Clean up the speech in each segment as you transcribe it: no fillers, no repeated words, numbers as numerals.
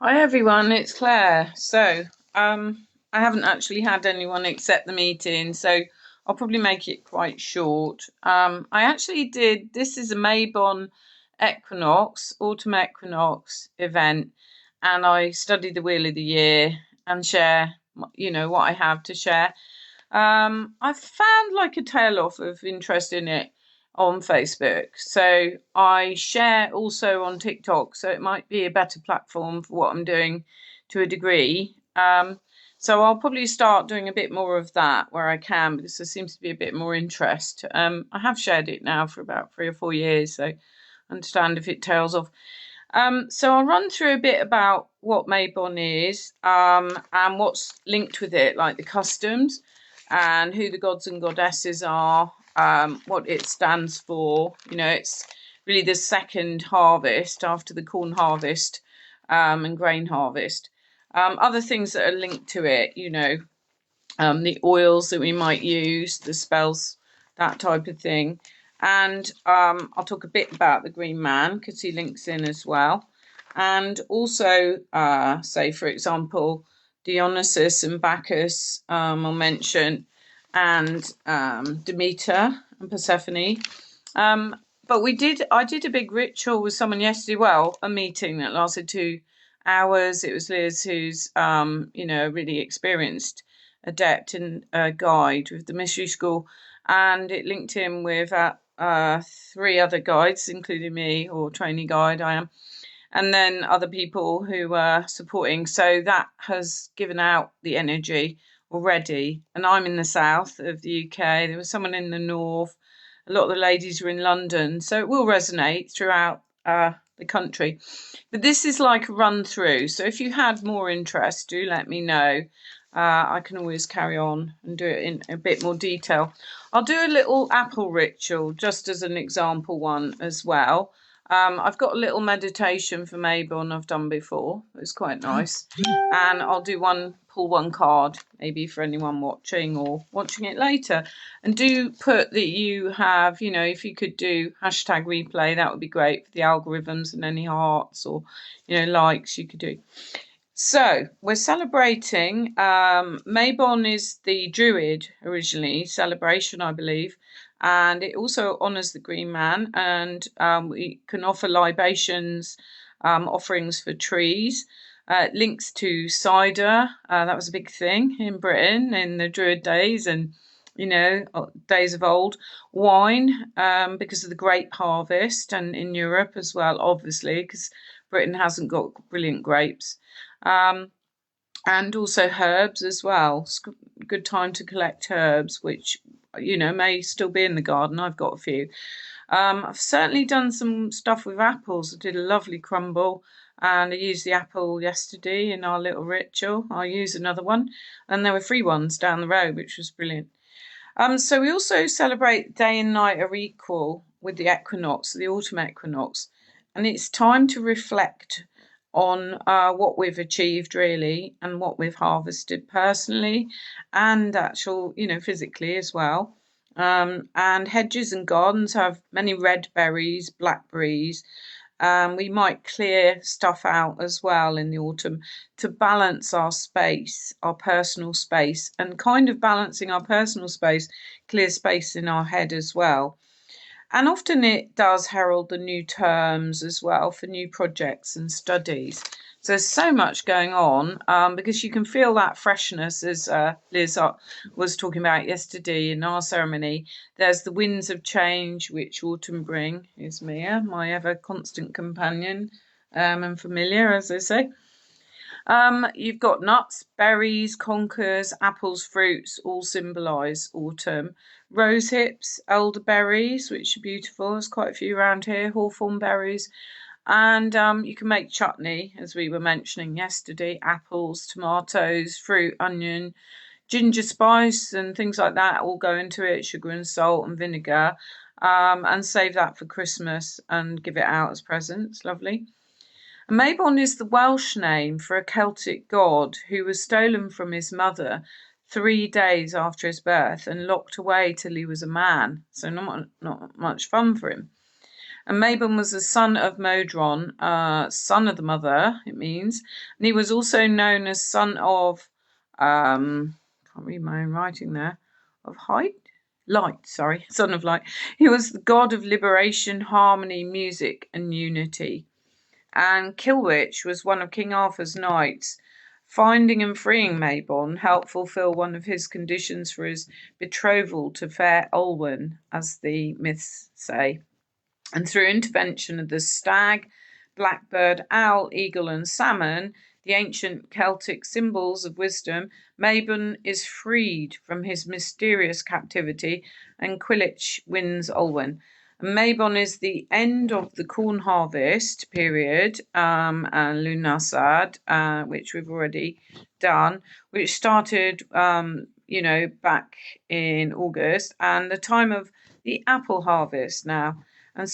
Hi everyone, it's Claire. I haven't actually had anyone accept the meeting, so I'll probably make it quite short. I actually did, this is a Mabon Equinox, autumn equinox event, and I studied the Wheel of the Year and share, what I have to share. I found like a tail off of interest in it on Facebook. So I share also on TikTok. So it might be a better platform for what I'm doing to a degree. So I'll probably start doing a bit more of that where I can because there seems to be a bit more interest. I have shared it now for about 3 or 4 years, so I understand if it tails off. So I'll run through a bit about what Mabon is and what's linked with it, like the customs and who the gods and goddesses are, what it stands for. It's really the second harvest after the corn harvest and grain harvest. Other things that are linked to it, the oils that we might use, the spells, that type of thing. And I'll talk a bit about the Green Man because he links in as well. And also, say, for example, Dionysus and Bacchus I'll mention, and Demeter and Persephone. But I did a big ritual with someone yesterday, well, a meeting that lasted 2 hours. It was Liz, who's, really experienced adept and guide with the mystery school, and it linked him with 3 other guides, including me, or trainee guide I am, and then other people who were supporting. So that has given out the energy already. And I'm in the south of the UK. There was someone in the north. A lot of the ladies were in London. So it will resonate throughout the country. But this is like a run through. So if you had more interest, do let me know. I can always carry on and do it in a bit more detail. I'll do a little apple ritual just as an example one as well. I've got a little meditation for Mabon I've done before. It's quite nice. And I'll pull one card, maybe for anyone watching or watching it later. And do put that you have, if you could do hashtag replay, that would be great for the algorithms and any hearts or, likes you could do. So we're celebrating. Mabon is the Druid originally celebration, I believe, and it also honours the Green Man. And we can offer libations, offerings for trees. Links to cider. That was a big thing in Britain in the Druid days and days of old. Wine, because of the grape harvest, and in Europe as well, obviously, because Britain hasn't got brilliant grapes. And also herbs as well. It's a good time to collect herbs, which, may still be in the garden. I've got a few. I've certainly done some stuff with apples. I did a lovely crumble and I used the apple yesterday in our little ritual. I'll use another one. And there were free ones down the road, which was brilliant. So we also celebrate day and night are equal with the equinox, the autumn equinox. And it's time to reflect on what we've achieved really and what we've harvested personally and physically as well. And hedges and gardens have many red berries, blackberries. We might clear stuff out as well in the autumn to balance our space, our personal space, and kind of balancing our personal space, clear space in our head as well. And often it does herald the new terms as well for new projects and studies. So there's so much going on because you can feel that freshness, as Liz was talking about yesterday in our ceremony. There's the winds of change which autumn bring. Is Mia, my ever constant companion and familiar, as they say. You've got nuts, berries, conkers, apples, fruits, all symbolise autumn. Rose hips, elderberries, which are beautiful. There's quite a few around here. Hawthorn berries. And you can make chutney, as we were mentioning yesterday. Apples, tomatoes, fruit, onion, ginger spice and things like that all go into it. Sugar and salt and vinegar. And save that for Christmas and give it out as presents. Lovely. And Mabon is the Welsh name for a Celtic god who was stolen from his mother 3 days after his birth and locked away till he was a man. So not much fun for him. And Mabon was the son of Modron, son of the mother, it means. And he was also known as son of, can't read my own writing there, of light, sorry, son of light. He was the god of liberation, harmony, music, and unity. And Kilwich was one of King Arthur's knights. Finding and freeing Mabon helped fulfill one of his conditions for his betrothal to fair Olwen, as the myths say. And through intervention of the stag, blackbird, owl, eagle, and salmon, the ancient Celtic symbols of wisdom, Mabon is freed from his mysterious captivity, and Kilwich wins Olwen. Mabon is the end of the corn harvest period, and Lunasad, which we've already done, which started, back in August, and the time of the apple harvest now. And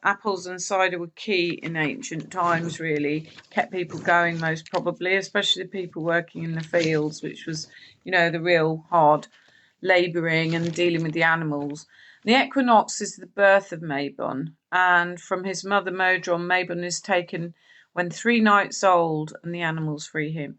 apples and cider were key in ancient times, really, kept people going most probably, especially the people working in the fields, which was, the real hard labouring and dealing with the animals. The equinox is the birth of Mabon, and from his mother Modron, Mabon is taken when 3 nights old, and the animals free him.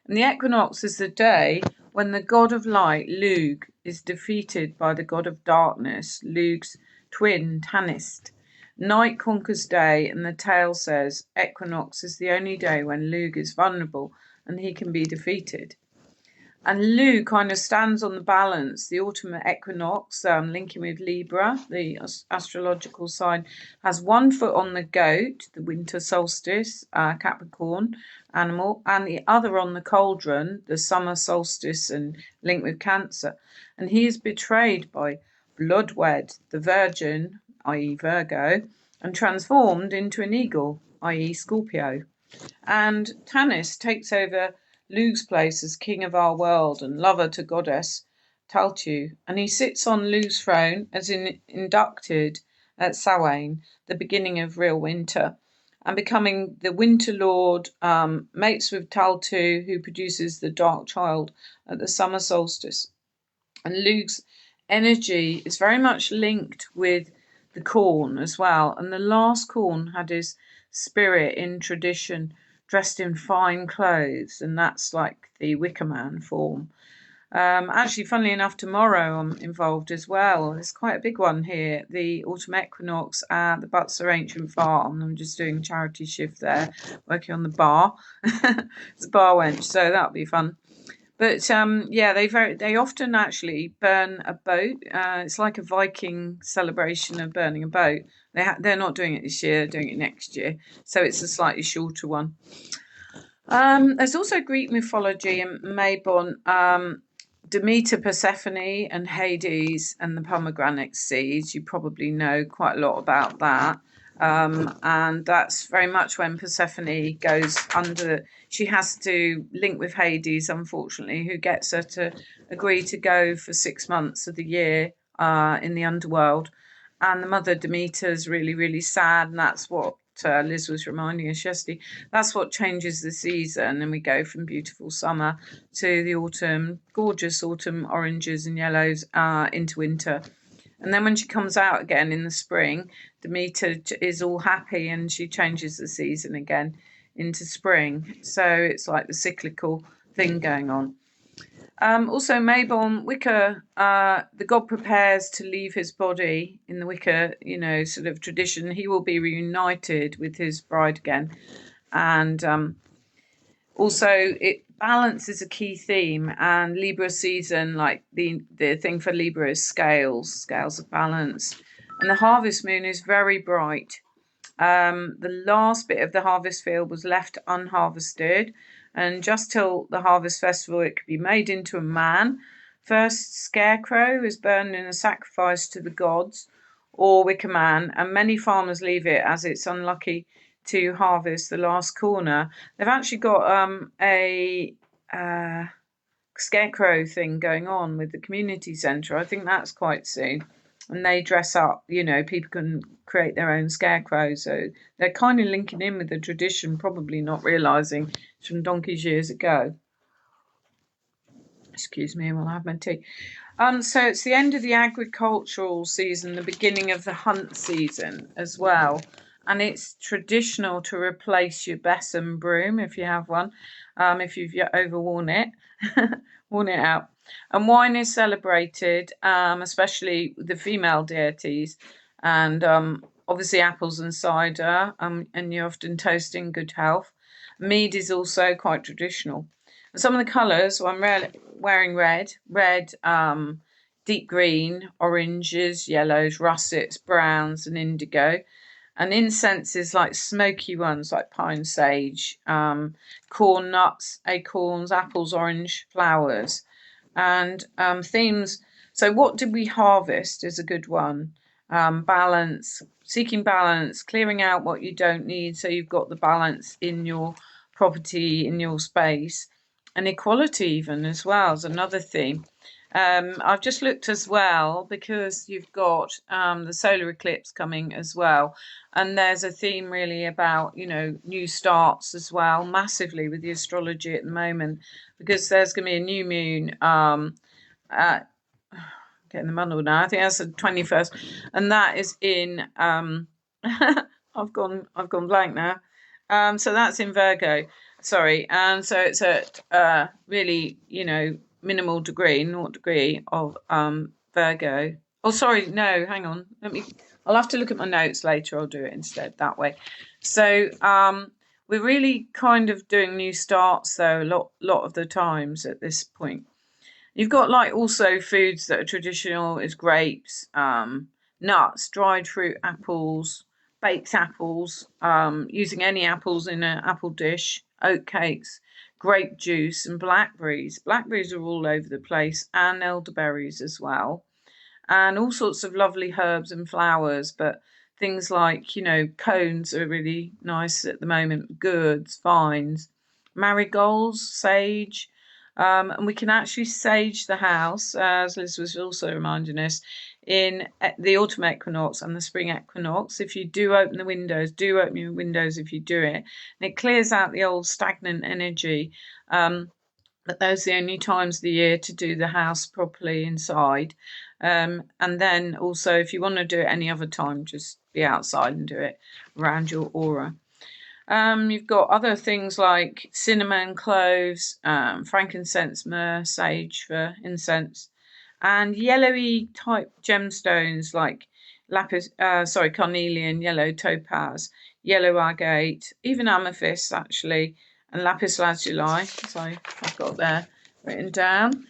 And the equinox is the day when the god of light, Lugh, is defeated by the god of darkness, Lugh's twin, Tanist. Night conquers day, and the tale says equinox is the only day when Lugh is vulnerable and he can be defeated. And Lugh kind of stands on the balance. The autumn equinox, linking with Libra, the astrological sign, has 1 foot on the goat, the winter solstice, Capricorn animal, and the other on the cauldron, the summer solstice, and linked with Cancer. And he is betrayed by Bloodwed, the Virgin, i.e. Virgo, and transformed into an eagle, i.e. Scorpio. And Tanis takes over Lugh's place as king of our world and lover to goddess Taltu, and he sits on Lugh's throne as inducted at Samhain, the beginning of real winter, and becoming the winter lord, mates with Taltu, who produces the dark child at the summer solstice. And Lugh's energy is very much linked with the corn as well, and the last corn had his spirit in tradition dressed in fine clothes, and that's like the Wicker Man form. Actually, funnily enough, tomorrow I'm involved as well. It's quite a big one here, the autumn equinox at the Butser Ancient Farm. I'm just doing a charity shift there, working on the bar. It's a bar wench, so that'll be fun. But they often actually burn a boat. It's like a Viking celebration of burning a boat. They're not doing it this year; they're doing it next year. So it's a slightly shorter one. There's also Greek mythology and Mabon, Demeter, Persephone, and Hades, and the pomegranate seeds. You probably know quite a lot about that. And that's very much when Persephone goes under. She has to link with Hades, unfortunately, who gets her to agree to go for 6 months of the year in the underworld. And the mother Demeter's really, really sad, and that's what Liz was reminding us yesterday. That's what changes the season, and we go from beautiful summer to the autumn, gorgeous autumn oranges and yellows, into winter. And then when she comes out again in the spring, Demeter is all happy and she changes the season again into spring. So it's like the cyclical thing going on. Also, Mabon, Wicca, the god prepares to leave his body in the Wicca, sort of tradition. He will be reunited with his bride again. And also, balance is a key theme, and Libra season, like the thing for Libra is scales of balance. And the harvest moon is very bright. The last bit of the harvest field was left unharvested, and just till the harvest festival it could be made into a man. First scarecrow is burned in a sacrifice to the gods or Wicker Man, and many farmers leave it as it's unlucky to harvest the last corner. They've actually got a scarecrow thing going on with the community centre. I think that's quite soon. And they dress up, people can create their own scarecrows. So they're kind of linking in with the tradition, probably not realising it's from donkey's years ago. Excuse me, while I have my tea. So it's the end of the agricultural season, the beginning of the hunt season as well. And it's traditional to replace your besom broom if you have one, if you've overworn it, worn it out. And wine is celebrated, especially the female deities, and obviously apples and cider, and you're often toasting good health. Mead is also quite traditional. Some of the colours, well, I'm wearing red, deep green, oranges, yellows, russets, browns, and indigo. And incenses like smoky ones like pine sage, corn nuts, acorns, apples, orange flowers. And themes. So, what did we harvest is a good one. Balance, seeking balance, clearing out what you don't need so you've got the balance in your property, in your space, and equality, even as well, is another theme. I've just looked as well because you've got the solar eclipse coming as well, and there's a theme really about new starts as well, massively with the astrology at the moment, because there's going to be a new moon. At, getting the muddle now. I think that's the 21st, and that is in. I've gone blank now. So that's in Virgo. Sorry, and so it's at really minimal degree, 0 degree of Virgo. Oh, sorry, no, hang on. I'll have to look at my notes later. I'll do it instead that way. So we're really kind of doing new starts though lot of the times at this point. You've got like also foods that are traditional is grapes, nuts, dried fruit, apples, baked apples, using any apples in an apple dish, oat cakes, grape juice, and blackberries. Blackberries are all over the place, and elderberries as well, and all sorts of lovely herbs and flowers. But things like cones are really nice at the moment. Gourds, vines, marigolds, sage. And we can actually sage the house, as Liz was also reminding us, in the autumn equinox and the spring equinox. If you do open the windows, do open your windows if you do it. And it clears out the old stagnant energy. But those are the only times of the year to do the house properly inside. And then also, if you want to do it any other time, just be outside and do it around your aura. You've got other things like cinnamon, cloves, frankincense, myrrh, sage for incense, and yellowy type gemstones like carnelian, yellow topaz, yellow agate, even amethyst actually, and lapis lazuli. So I've got there written down.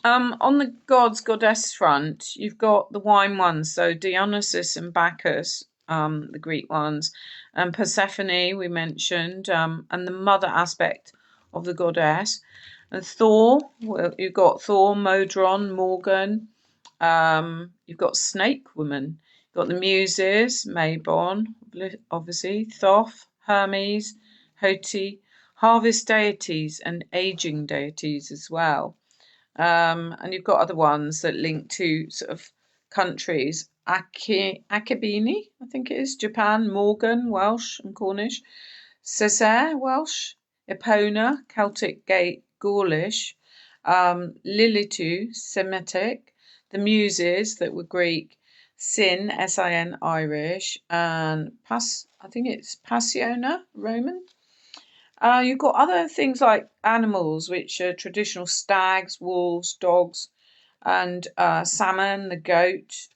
On the goddess front, you've got the wine ones, so Dionysus and Bacchus, the Greek ones, and Persephone we mentioned, and the mother aspect of the goddess. And Thor, well, you've got Thor, Modron, Morgan. You've got Snake Woman. You've got the Muses, Mabon, obviously, Thoth, Hermes, Hoti, harvest deities, and aging deities as well. And you've got other ones that link to sort of countries. Akabini, I think it is, Japan, Morgan, Welsh and Cornish, Césaire, Welsh, Epona, Celtic, Gaulish, Lilitu, Semitic, the Muses that were Greek, Sin, S-I-N, Irish, and I think it's Passiona, Roman. You've got other things like animals, which are traditional stags, wolves, dogs, and salmon, the goat.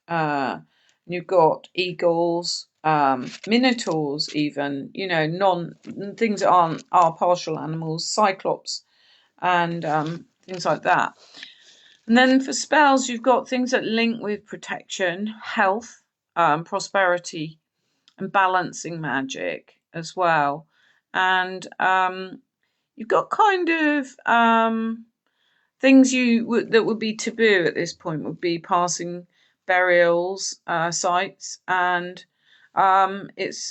You've got eagles, minotaurs, even things that are partial animals, cyclops, and things like that. And then for spells, you've got things that link with protection, health, prosperity, and balancing magic as well. And you've got kind of things that would be taboo at this point would be passing burials, sites, and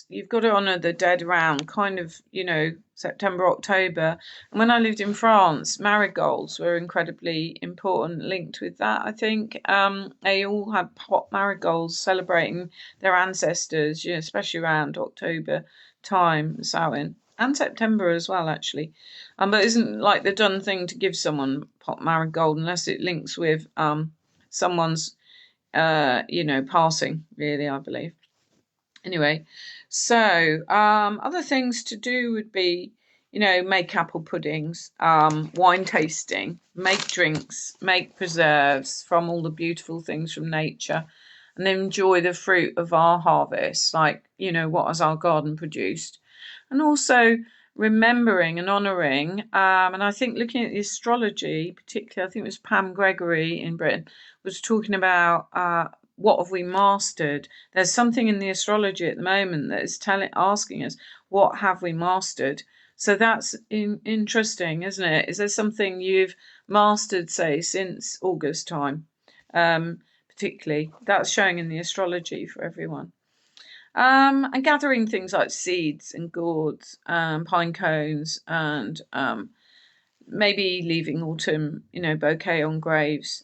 you've got to honour the dead around kind of September, October. And when I lived in France, marigolds were incredibly important, linked with that. I think they all had pot marigolds celebrating their ancestors, especially around October time, Samhain. and September as well, actually. But it isn't like the done thing to give someone pot marigold unless it links with someone's passing, really, I believe. Anyway, so other things to do would be, make apple puddings, wine tasting, make drinks, make preserves from all the beautiful things from nature, and then enjoy the fruit of our harvest, like, what has our garden produced. And also remembering and honouring, and I think looking at the astrology, particularly, I think it was Pam Gregory in Britain, was talking about what have we mastered. There's something in the astrology at the moment that is asking us, what have we mastered? So that's interesting, isn't it? Is there something you've mastered, say, since August time? Particularly, that's showing in the astrology for everyone. And gathering things like seeds and gourds, pine cones, and maybe leaving autumn, bouquet on graves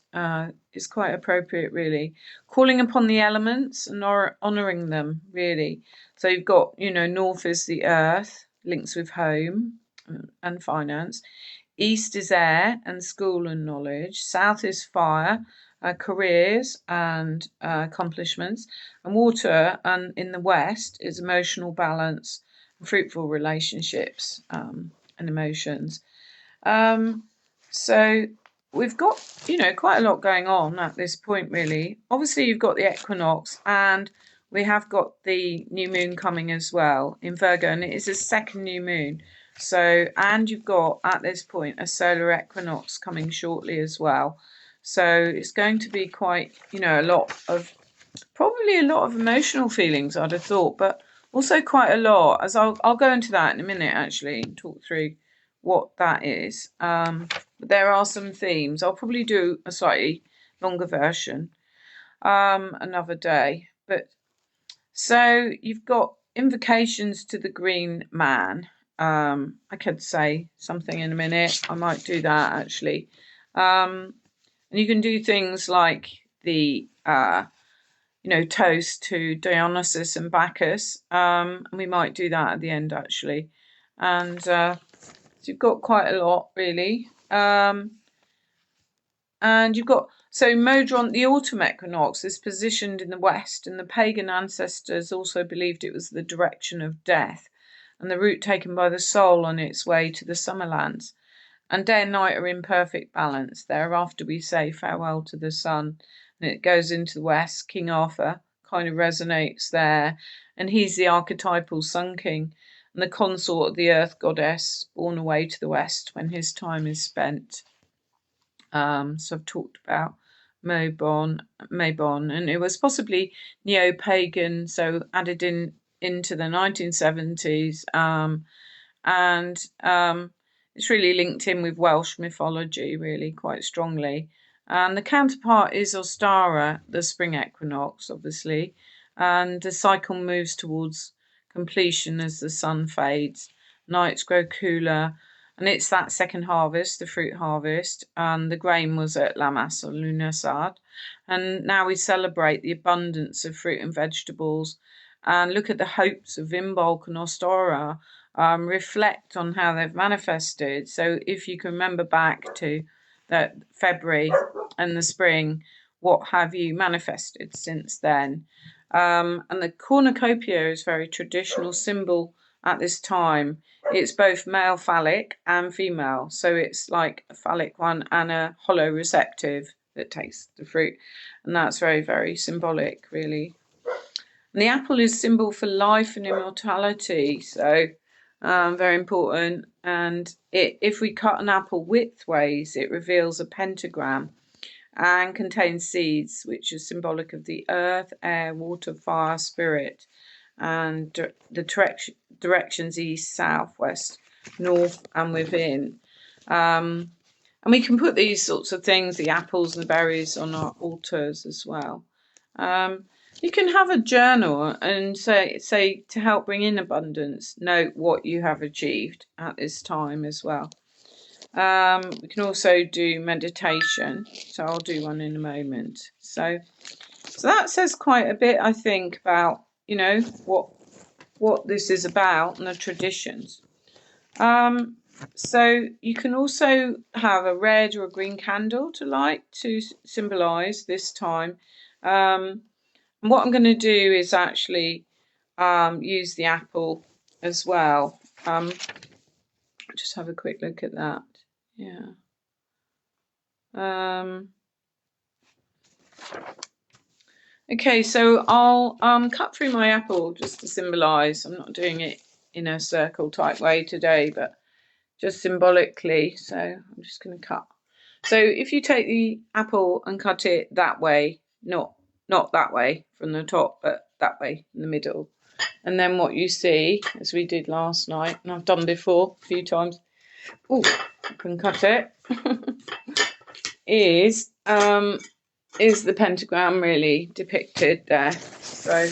is quite appropriate, really. Calling upon the elements and honouring them, really. So you've got, north is the earth, links with home and finance. East is air and school and knowledge. South is fire, careers and accomplishments. And water, and in the west, is emotional balance, fruitful relationships and emotions. So we've got, quite a lot going on at this point, really. Obviously, you've got the equinox, and we have got the new moon coming as well in Virgo, and it is a second new moon. So, and you've got at this point a solar equinox coming shortly as well. So it's going to be quite, probably a lot of emotional feelings, I'd have thought, but also quite a lot, as I'll go into that in a minute, actually, and talk through what that is. But there are some themes. I'll probably do a slightly longer version another day. But so you've got invocations to the green man. I could say something in a minute. I might do that, actually. And you can do things like the toast to Dionysus and Bacchus. And we might do that at the end, actually. And so you've got quite a lot, really. And you've got, so Modron, the autumn equinox, is positioned in the west, and the pagan ancestors also believed it was the direction of death and the route taken by the soul on its way to the summer lands. And day and night are in perfect balance. Thereafter we say farewell to the sun, and it goes into the west. King Arthur kind of resonates there, and he's the archetypal sun king and the consort of the earth goddess, born away to the west when his time is spent. So I've talked about Mabon, and it was possibly neo-pagan, so added into the 1970s, and it's really linked in with Welsh mythology, really quite strongly. And the counterpart is Ostara, the spring equinox, obviously, and the cycle moves towards completion as the sun fades, nights grow cooler, and it's that second harvest, the fruit harvest, and the grain was at Lammas or Lunasad. And now we celebrate the abundance of fruit and vegetables and look at the hopes of Imbolc and Ostora, reflect on how they've manifested. So if you can remember back to that February and the spring, what have you manifested since then? And the cornucopia is a very traditional symbol at this time. It's both male phallic and female. So it's like a phallic one and a hollow receptive that takes the fruit. And that's very, very symbolic, really. And the apple is symbol for life and immortality. So very important. And if we cut an apple widthways, it reveals a pentagram and contains seeds, which is symbolic of the earth, air, water, fire, spirit, and the directions east, south, west, north, and within. And we can put these sorts of things, the apples and the berries, on our altars as well. You can have a journal and say to help bring in abundance, note what you have achieved at this time as well. We can also do meditation, so I'll do one in a moment. So that says quite a bit, I think, about what this is about and the traditions. So you can also have a red or a green candle to light to symbolise this time. And what I'm going to do is actually use the apple as well. Just have a quick look at that. Yeah. Okay, so I'll cut through my apple just to symbolise. I'm not doing it in a circle type way today, but just symbolically. So I'm just going to cut. So if you take the apple and cut it that way, not that way from the top, but that way in the middle. And then what you see, as we did last night, and I've done before a few times, oh, I can cut it, is the pentagram really depicted there. So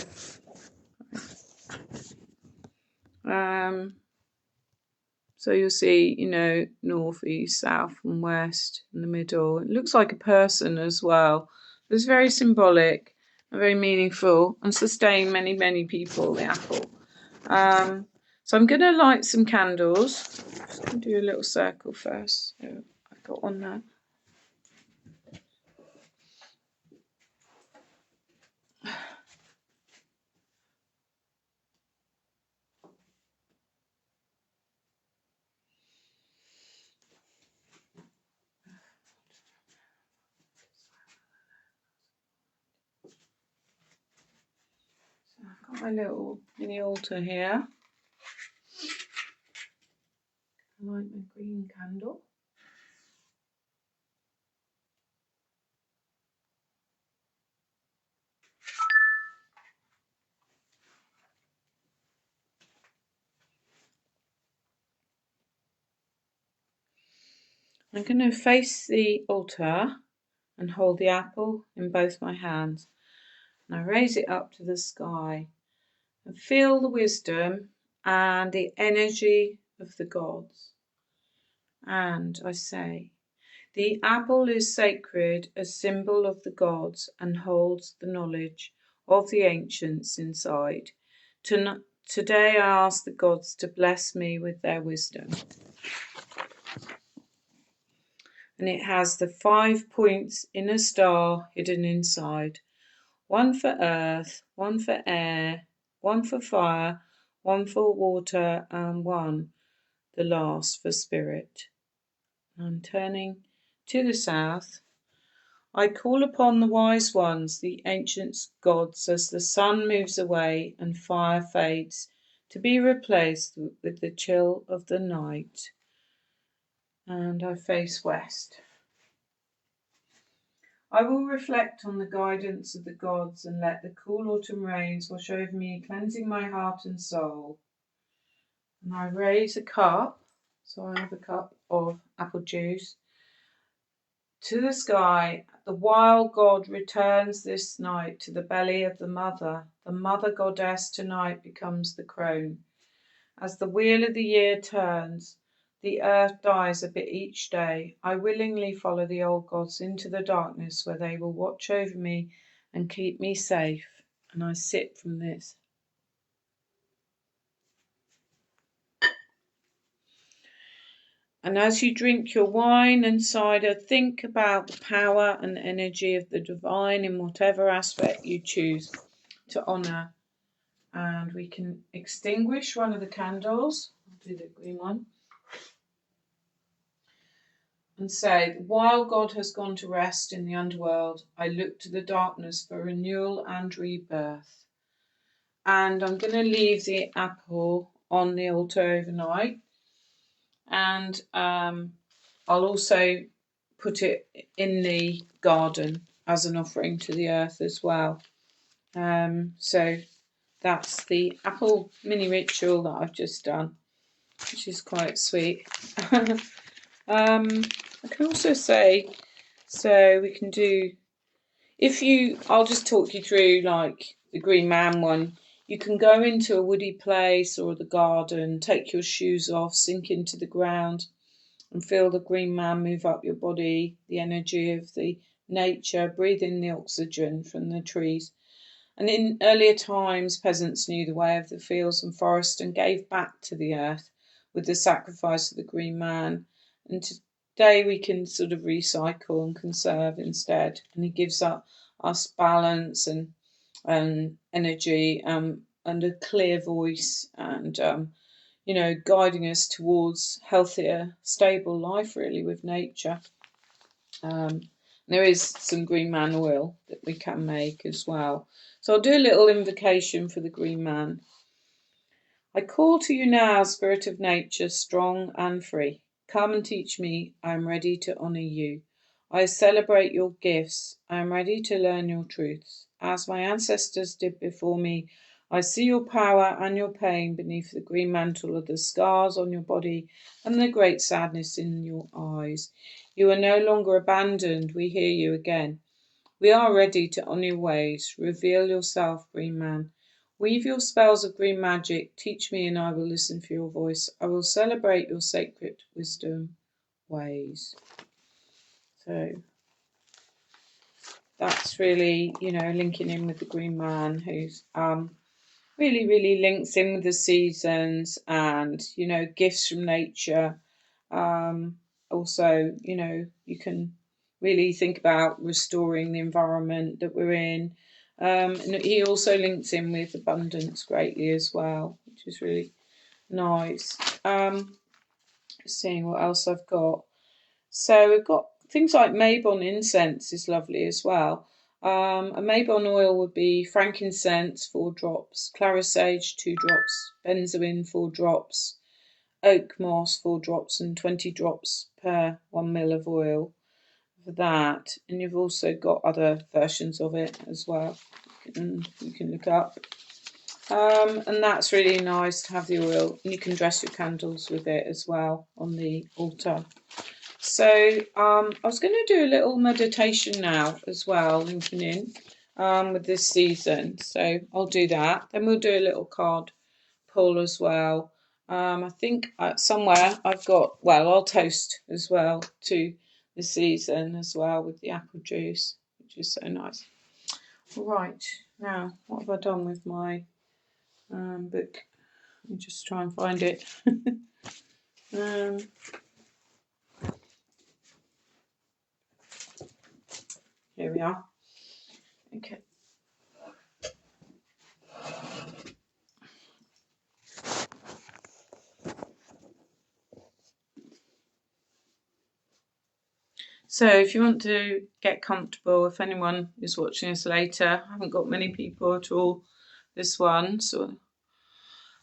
so you'll see, you know, north, east, south and west in the middle. It looks like a person as well. It's very symbolic and very meaningful and sustain many, many people, the apple. So I'm going to light some candles. I'm just going to do a little circle first. So I've got one there. I've got my little mini altar here. I light my green candle. I'm going to face the altar and hold the apple in both my hands. And I raise it up to the sky and feel the wisdom and the energy of the gods. And I say, the apple is sacred, a symbol of the gods, and holds the knowledge of the ancients inside. Today I ask the gods to bless me with their wisdom. And it has the 5 points in a star hidden inside. One for earth, one for air, one for fire, one for water, and one, the last, for spirit. I'm turning to the south. I call upon the wise ones, the ancient gods, as the sun moves away and fire fades, to be replaced with the chill of the night. And I face west. I will reflect on the guidance of the gods and let the cool autumn rains wash over me, cleansing my heart and soul. And I raise a cup, so I have a cup of apple juice, to the sky. The wild god returns this night to the belly of the mother. The mother goddess tonight becomes the crone. As the wheel of the year turns, the earth dies a bit each day. I willingly follow the old gods into the darkness where they will watch over me and keep me safe. And I sip from this. And as you drink your wine and cider, think about the power and energy of the divine in whatever aspect you choose to honour. And we can extinguish one of the candles. I'll do the green one. And say, the wild god has gone to rest in the underworld. I look to the darkness for renewal and rebirth. And I'm going to leave the apple on the altar overnight. And I'll also put it in the garden as an offering to the earth as well. So that's the apple mini ritual that I've just done, which is quite sweet. I can also say, so we can do, I'll just talk you through like the Green Man one. You can go into a woody place or the garden, take your shoes off, sink into the ground and feel the Green Man move up your body, the energy of the nature, breathe in the oxygen from the trees. And in earlier times, peasants knew the way of the fields and forests and gave back to the earth with the sacrifice of the green man. And today we can sort of recycle and conserve instead. And he gives us balance and energy and a clear voice and guiding us towards healthier, stable life really with nature. There is some green man oil that we can make as well. So I'll do a little invocation for the green man. I call to you now, Spirit of Nature, strong and free. Come and teach me. I am ready to honour you. I celebrate your gifts. I am ready to learn your truths. As my ancestors did before me, I see your power and your pain beneath the green mantle of the scars on your body and the great sadness in your eyes. You are no longer abandoned. We hear you again. We are ready to honour your ways. Reveal yourself, green man. Weave your spells of green magic. Teach me and I will listen for your voice. I will celebrate your sacred wisdom ways. So that's really, linking in with the green man who's really, really links in with the seasons and, gifts from nature. Also, you can really think about restoring the environment that we're in. And he also links in with abundance greatly as well, which is really nice. Seeing what else I've got. So we've got things like Mabon incense is lovely as well. A Mabon oil would be frankincense, 4 drops, clary sage, 2 drops, benzoin, 4 drops, oak moss, 4 drops, and 20 drops per 1 ml of oil for that. And you've also got other versions of it as well. You can look up. And that's really nice to have the oil. And you can dress your candles with it as well on the altar. So I was going to do a little meditation now as well, linking in with this season. So I'll do that. Then we'll do a little card pull as well. I think somewhere I've got, I'll toast as well to the season as well with the apple juice, which is so nice. All right, now what have I done with my book? Let me just try and find it. Here we are. Okay. So if you want to get comfortable, if anyone is watching this later, I haven't got many people at all this one, so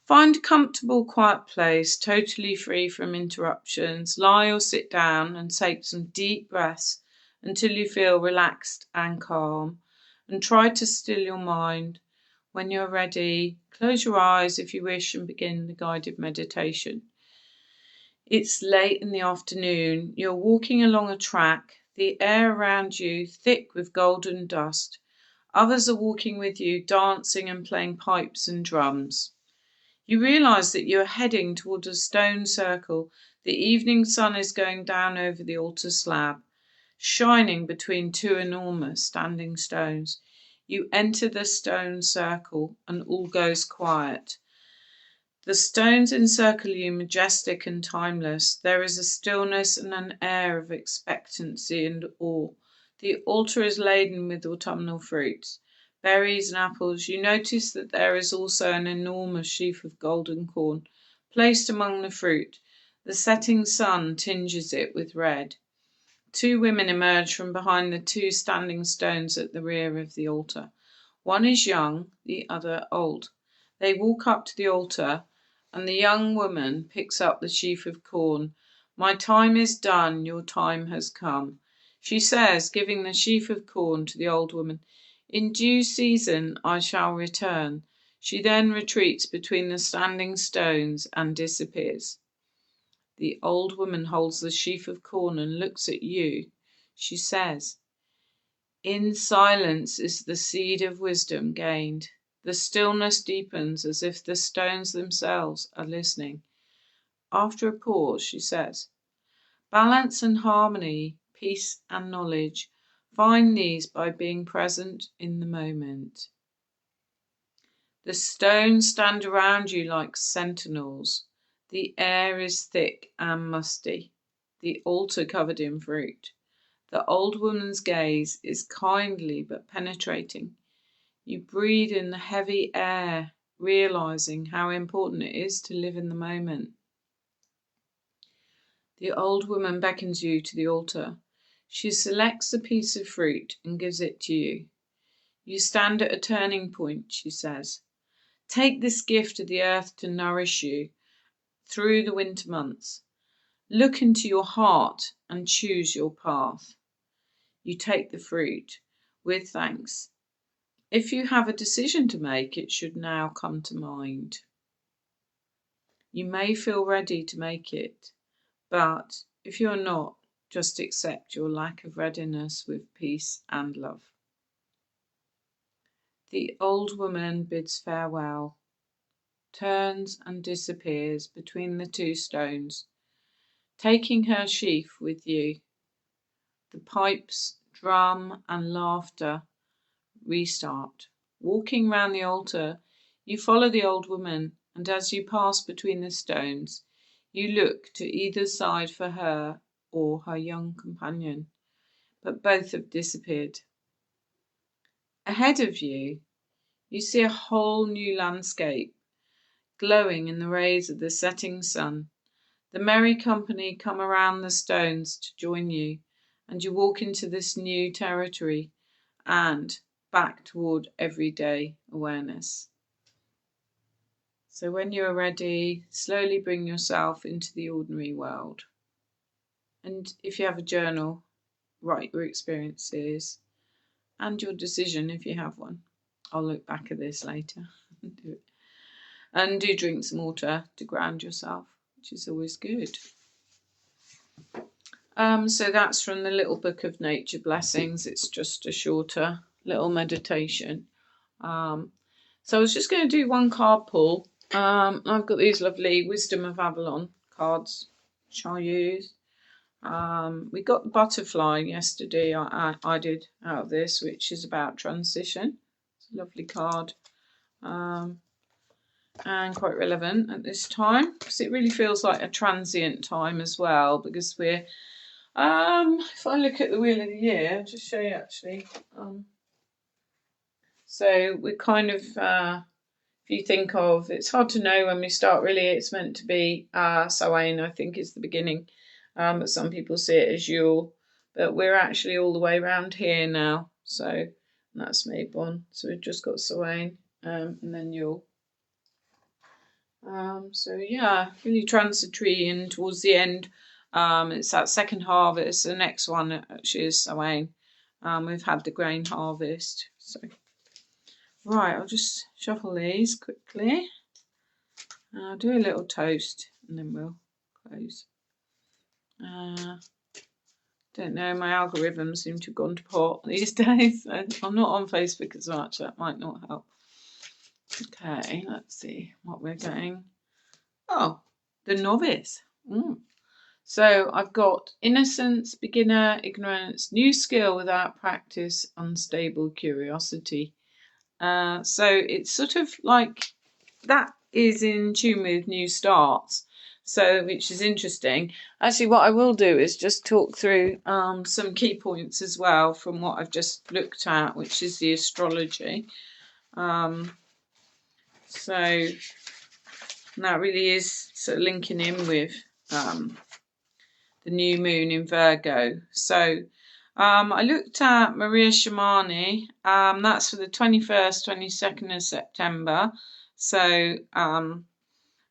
find a comfortable, quiet place, totally free from interruptions. Lie or sit down and take some deep breaths until you feel relaxed and calm. And try to still your mind. When you're ready, close your eyes if you wish and begin the guided meditation. It's late in the afternoon. You're walking along a track, the air around you thick with golden dust. Others are walking with you, dancing and playing pipes and drums. You realise that you are heading towards a stone circle. The evening sun is going down over the altar slab, shining between 2 enormous standing stones. You enter the stone circle and all goes quiet. The stones encircle you, majestic and timeless. There is a stillness and an air of expectancy and awe. The altar is laden with autumnal fruits, berries and apples. You notice that there is also an enormous sheaf of golden corn placed among the fruit. The setting sun tinges it with red. 2 women emerge from behind the 2 standing stones at the rear of the altar. One is young, the other old. They walk up to the altar, and the young woman picks up the sheaf of corn. My time is done, your time has come, she says, giving the sheaf of corn to the old woman. In due season I shall return. She then retreats between the standing stones and disappears. The old woman holds the sheaf of corn and looks at you. She says, in silence is the seed of wisdom gained. The stillness deepens as if the stones themselves are listening. After a pause, she says, balance and harmony, peace and knowledge, find these by being present in the moment. The stones stand around you like sentinels. The air is thick and musty, the altar covered in fruit. The old woman's gaze is kindly but penetrating. You breathe in the heavy air, realizing how important it is to live in the moment. The old woman beckons you to the altar. She selects a piece of fruit and gives it to you. You stand at a turning point, she says. Take this gift of the earth to nourish you through the winter months. Look into your heart and choose your path. You take the fruit with thanks. If you have a decision to make, it should now come to mind. You may feel ready to make it, but if you're not, just accept your lack of readiness with peace and love. The old woman bids farewell, turns and disappears between the two stones, taking her sheaf with you. The pipes, drum, and laughter restart. Walking round the altar, you follow the old woman, and as you pass between the stones, you look to either side for her or her young companion, but both have disappeared. Ahead of you, you see a whole new landscape, glowing in the rays of the setting sun. The merry company come around the stones to join you, and you walk into this new territory and back toward everyday awareness. So when you are ready, slowly bring yourself into the ordinary world. And if you have a journal, write your experiences and your decision if you have one. I'll look back at this later. And do drink some water to ground yourself, which is always good. So that's from the Little Book of Nature Blessings. It's just a shorter little meditation. So I was just going to do one card pull. I've got these lovely Wisdom of Avalon cards, which I'll use. We got the butterfly yesterday. I did out of this, which is about transition. It's a lovely card. And quite relevant at this time, because it really feels like a transient time as well, because we're if I look at the Wheel of the Year, I'll just show you actually. So we're kind of, if you think of, it's hard to know when we start really, it's meant to be Samhain, I think is the beginning, but some people see it as Yule, but we're actually all the way around here now, so that's Mabon, so we've just got Samhain, and then Yule. So yeah, really transitory, and towards the end, it's that second harvest. The next one actually is Samhain. We've had the grain harvest. So right, I'll just shuffle these quickly. I'll do a little toast, and then we'll close. Don't know, my algorithms seem to have gone to pot these days. So I'm not on Facebook as much. That might not help. Okay, let's see what we're getting. Oh, the novice. So I've got innocence, beginner, ignorance, new skill without practice, unstable curiosity. So it's sort of like that is in tune with new starts. So, which is interesting. Actually, what I will do is just talk through some key points as well from what I've just looked at, which is the astrology. So that really is sort of linking in with the new moon in Virgo. So I looked at Maria Shamani. That's for the 21st, 22nd of September. So,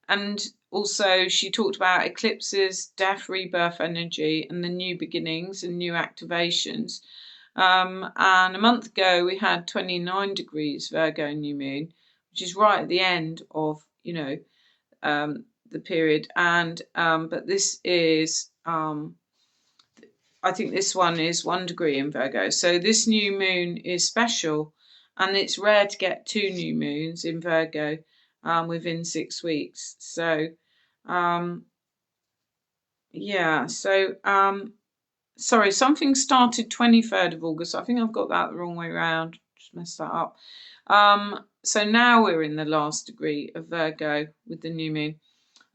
and also she talked about eclipses, death, rebirth energy, and the new beginnings and new activations. And a month ago we had 29 degrees Virgo new moon, which is right at the end of, the period. And but this is I think this one is 1 degree in Virgo. So this new moon is special, and it's rare to get 2 new moons in Virgo within 6 weeks. So yeah, so sorry, something started 23rd of August. I think I've got that the wrong way around. Just messed that up. So now we're in the last degree of Virgo with the new moon.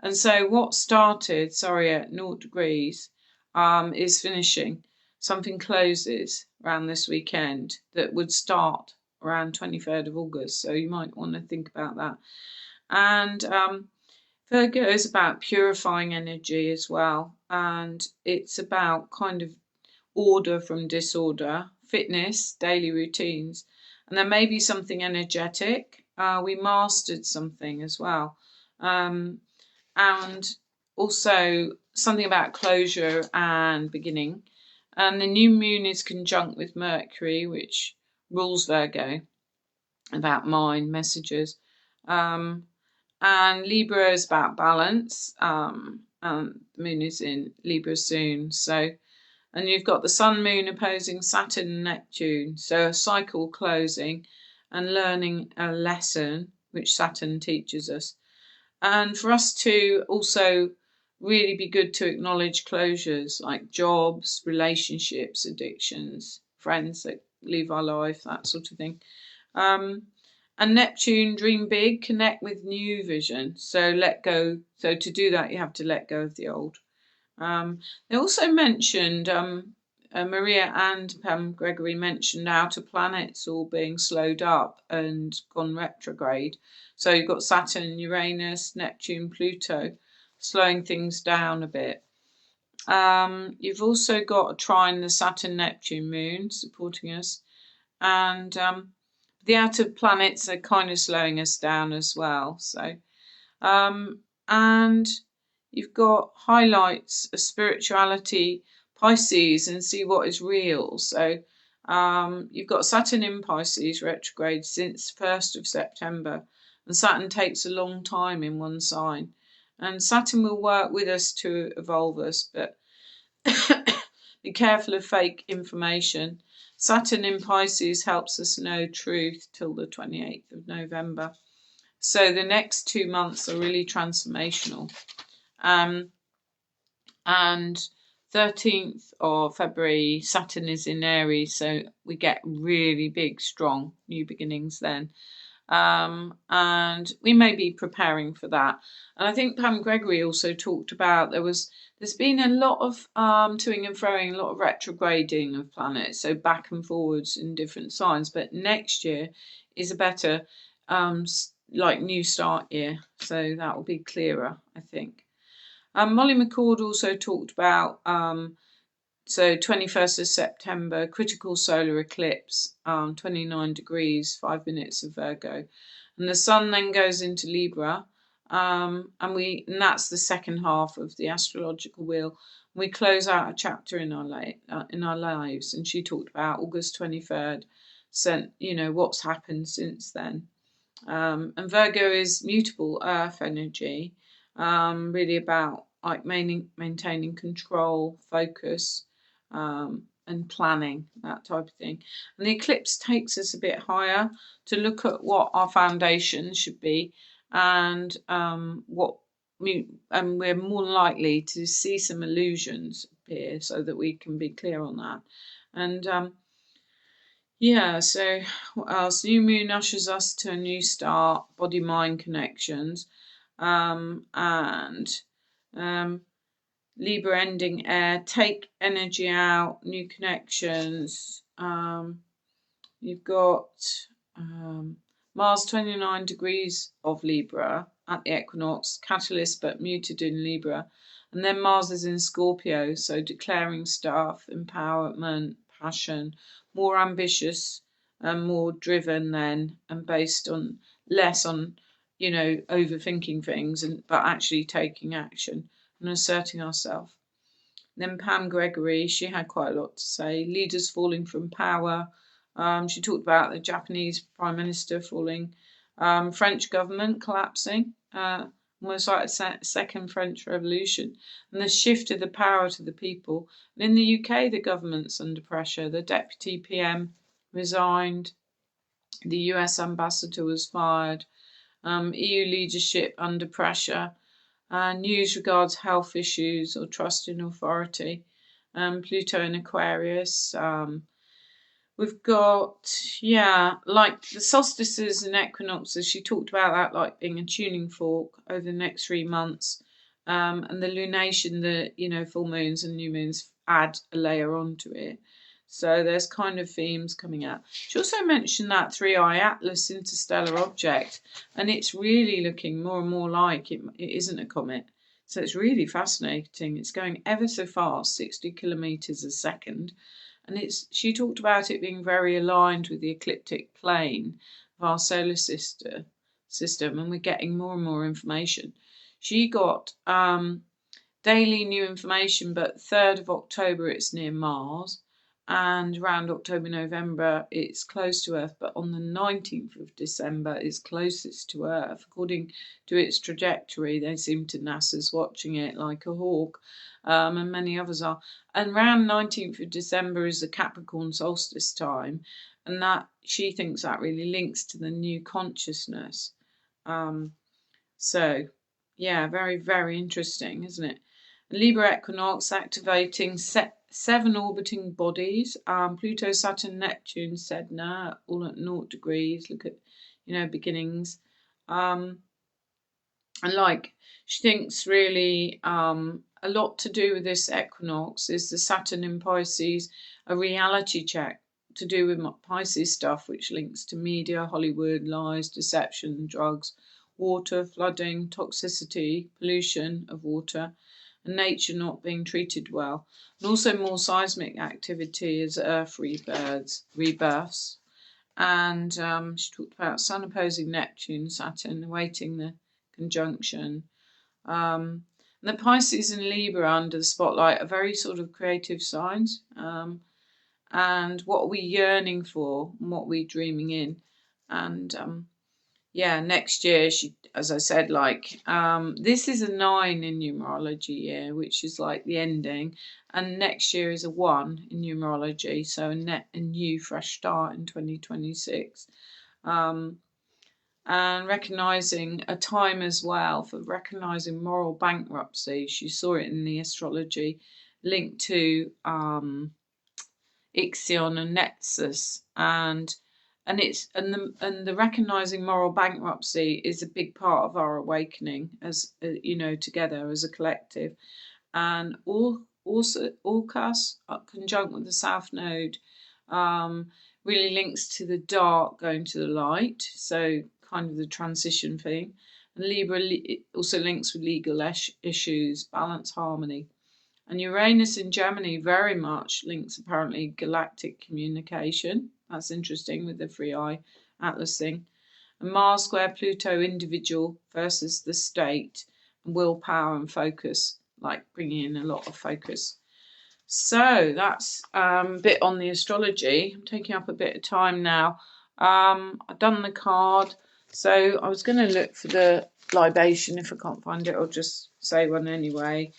And so what started, sorry, at 0 degrees is finishing. Something closes around this weekend that would start around 23rd of August. So you might want to think about that. And Virgo is about purifying energy as well. And it's about kind of order from disorder, fitness, daily routines. And there may be something energetic. We mastered something as well. And also something about closure and beginning. And the new moon is conjunct with Mercury, which rules Virgo, about mind, messages. And Libra is about balance. And the moon is in Libra soon. So, and you've got the Sun, Moon opposing Saturn and Neptune. So a cycle closing and learning a lesson, which Saturn teaches us. And for us to also really be good to acknowledge closures like jobs, relationships, addictions, friends that leave our life, that sort of thing. And Neptune, dream big, connect with new vision. So let go. So to do that, you have to let go of the old. They also mentioned, Maria and Pam Gregory mentioned outer planets all being slowed up and gone retrograde. So you've got Saturn, Uranus, Neptune, Pluto slowing things down a bit. You've also got a trine, the Saturn-Neptune moon supporting us. And the outer planets are kind of slowing us down as well. So, and you've got highlights of spirituality, Pisces, and see what is real. So you've got Saturn in Pisces retrograde since 1st of September. And Saturn takes a long time in one sign. And Saturn will work with us to evolve us, but be careful of fake information. Saturn in Pisces helps us know truth till the 28th of November. So the next 2 months are really transformational. And 13th of February, Saturn is in Aries, so we get really big, strong new beginnings then. And we may be preparing for that. And I think Pam Gregory also talked about there's been a lot of toing and froing, a lot of retrograding of planets, so back and forwards in different signs. But next year is a better new start year, so that will be clearer, I think. Molly McCord also talked about so 21st of September, critical solar eclipse, 29 degrees, 5 minutes of Virgo. And the sun then goes into Libra, and that's the second half of the astrological wheel. We close out a chapter in our lives, and she talked about August 23rd, what's happened since then. And Virgo is mutable earth energy, really about like maintaining control, focus, and planning, that type of thing. And the eclipse takes us a bit higher to look at what our foundations should be, and we're more likely to see some illusions appear, so that we can be clear on that. And so what else? New moon ushers us to a new start, body-mind connections, and Libra ending air, take energy out, new connections. You've got Mars 29 degrees of Libra at the equinox, catalyst but muted in Libra. And then Mars is in Scorpio, so declaring stuff, empowerment, passion, more ambitious and more driven then, and based on less on, overthinking things, but actually taking action and asserting ourselves. Then Pam Gregory, she had quite a lot to say. Leaders falling from power. She talked about the Japanese Prime Minister falling, French government collapsing, almost like a second French Revolution, and the shift of the power to the people. And in the UK, the government's under pressure. The deputy PM resigned. The US ambassador was fired. EU leadership under pressure. News regards health issues or trust in authority. Pluto in Aquarius. We've got, like the solstices and equinoxes. She talked about that like being a tuning fork over the next 3 months. and the lunation, the full moons and new moons add a layer onto it. So there's kind of themes coming out. She also mentioned that 3i Atlas interstellar object, and it's really looking more and more like it isn't a comet. So it's really fascinating. It's going ever so fast, 60 kilometers a second, and she talked about it being very aligned with the ecliptic plane of our solar system, and we're getting more and more information. She got daily new information, but 3rd of October it's near Mars, and around October, November it's close to Earth, but on the 19th of December it's closest to Earth. According to its trajectory, they seem to NASA's watching it like a hawk, and many others are. And around 19th of December is the Capricorn solstice time, and that she thinks that really links to the new consciousness. So yeah, very, very interesting, isn't it? Libra equinox activating 7 orbiting bodies. Pluto, Saturn, Neptune, Sedna, all at 0 degrees. Look at, beginnings. And she thinks really a lot to do with this equinox is the Saturn in Pisces, a reality check to do with Pisces stuff, which links to media, Hollywood, lies, deception, drugs, water, flooding, toxicity, pollution of water, and nature not being treated well, and also more seismic activity as Earth rebirths. And she talked about Sun opposing Neptune, Saturn awaiting the conjunction. The Pisces and Libra under the spotlight are very sort of creative signs. And what are we yearning for, and what are we dreaming in? And next year, as I said, this is a 9 in numerology year, which is like the ending, and next year is a 1 in numerology, so a new fresh start in 2026. And recognizing a time as well for recognizing moral bankruptcy. She saw it in the astrology linked to Ixion and Nexus, and the recognizing moral bankruptcy is a big part of our awakening as together as a collective. And Orcus conjunct with the South Node really links to the dark going to the light, so kind of the transition thing. And Libra also links with legal issues, balance, harmony. And Uranus in Gemini very much links apparently galactic communication. That's interesting with the 3i Atlas thing. And Mars square Pluto individual versus the state, and willpower and focus, like bringing in a lot of focus. So that's a bit on the astrology. I'm taking up a bit of time now. I've done the card. So I was going to look for the libation. If I can't find it, I'll just say one anyway.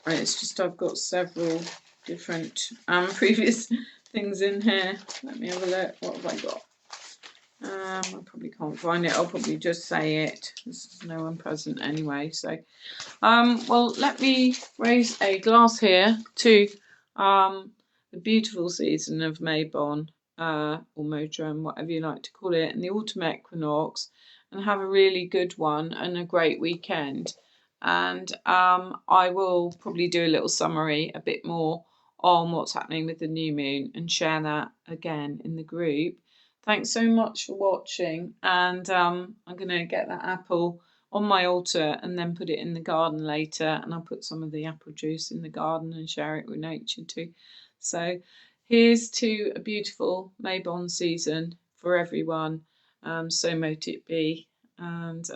It's just I've got several different previous things in here. Let me have a look. What have I got? I probably can't find it. I'll probably just say it. There's no one present anyway. So, well, let me raise a glass here to the beautiful season of Mabon, or Modron, whatever you like to call it, and the autumn equinox, and have a really good one and a great weekend. And I will probably do a little summary, a bit more on what's happening with the new moon, and share that again in the group. Thanks so much for watching, and I'm going to get that apple on my altar and then put it in the garden later, and I'll put some of the apple juice in the garden and share it with nature too. So here's to a beautiful Mabon season for everyone. So mote it be. And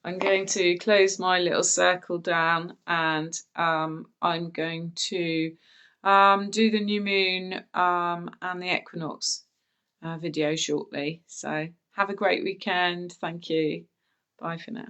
I'm going to close my little circle down, and I'm going to do the new moon and the equinox video shortly. So have a great weekend. Thank you. Bye for now.